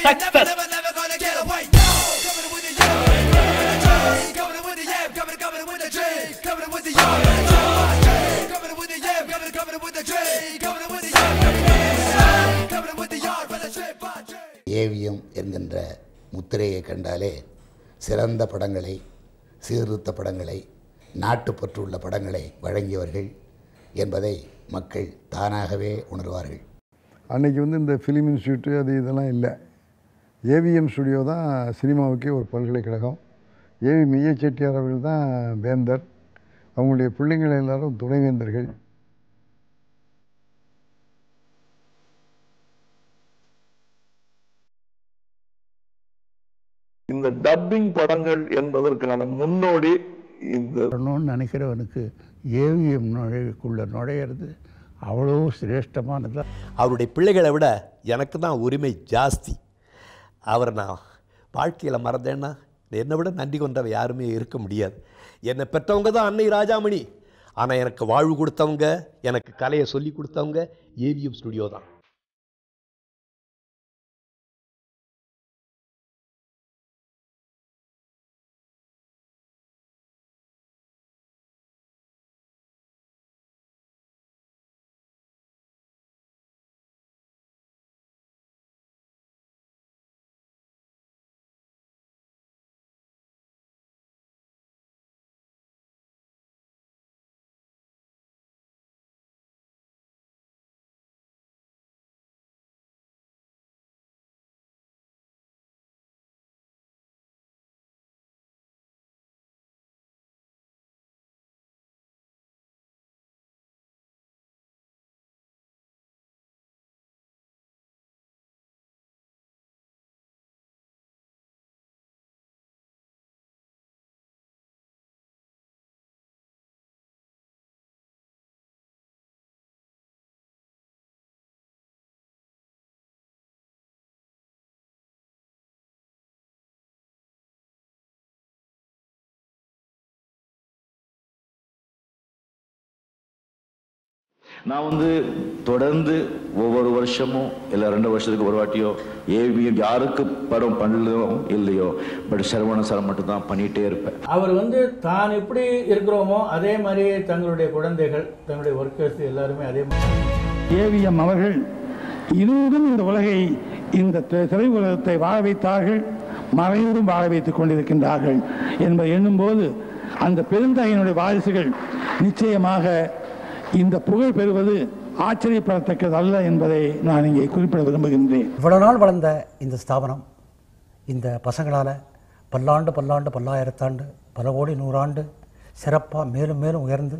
success. AVM என்கின்ற முத்திரையை கண்டாலே சிறந்த படங்களை, சீர்திருத்த படங்களை, நாட்டுப்பற்றுள்ள படங்களை வழங்கியவர்கள் என்பதை மக்கள் தானாகவே உணர்வார்கள். அன்றைக்கி இந்த ஃபிலிம் இன்ஸ்டியூட்டு அது இதெல்லாம் இல்லை. ஏவிஎம் ஸ்டுடியோ தான் சினிமாவுக்கே ஒரு பல்கலைக்கழகம். ஏவி மெய்ய செட்டியார் அவர்கள் தான் வேந்தர். அவங்களுடைய பிள்ளைங்கள் எல்லாரும் துணைவேந்தர்கள். இந்த டப்பிங் படங்கள் என்பதற்கான முன்னோடி நினைக்கிறவனுக்கு ஏவிஎம் நுழையிறது அவ்வளோ சிரேஷ்டமானது. அவருடைய பிள்ளைகளை விட எனக்கு தான் உரிமை ஜாஸ்தி. அவரை நான் வாழ்க்கையில் மறந்தேன்னா என்னை விட நன்றி கொண்டவ யாருமே இருக்க முடியாது. என்னை பெற்றவங்க தான் அன்னை ராஜாமணி. ஆனால் எனக்கு வாழ்வு கொடுத்தவங்க, எனக்கு கலையை சொல்லி கொடுத்தவங்க ஏவிஎம் ஸ்டுடியோ தான். நான் தொடர்ந்து ஒவ்வொரு வருஷமும் இல்லை 2 வருஷத்துக்கு ஒரு வாட்டியோ ஏவிஎம் யாருக்கு படம் பண்ணலையோ இல்லையோ பட் சரவண சார் மட்டும் தான் பண்ணிகிட்டே இருப்பேன். அவர் தான் எப்படி இருக்கிறோமோ அதே மாதிரி தங்களுடைய குழந்தைகள், தங்களுடைய ஒர்க்கர்ஸ் எல்லாருமே அதே மாதிரி. ஏவிஎம் அவர்கள் இருவரும் இந்த உலகை, இந்த திரையுலகத்தை வாழ வைத்தார்கள், மறைந்தும் வாழ வைத்துக் கொண்டிருக்கின்றார்கள் என்பதை எண்ணும்போது அந்த பெருந்தகையினுடைய வாரிசுகள் நிச்சயமாக இந்த புகழ் பெறுவது ஆச்சரியப்படத்தக்கது அல்ல என்பதை நான் இங்கே குறிப்பிட விரும்புகின்றேன். இவ்வளவு நாள் வளர்ந்த இந்த ஸ்தாபனம் இந்த பசங்களால் பல்லாயிரத்தாண்டு, பல கோடி 100 ஆண்டு சிறப்பாக மேலும் மேலும் உயர்ந்து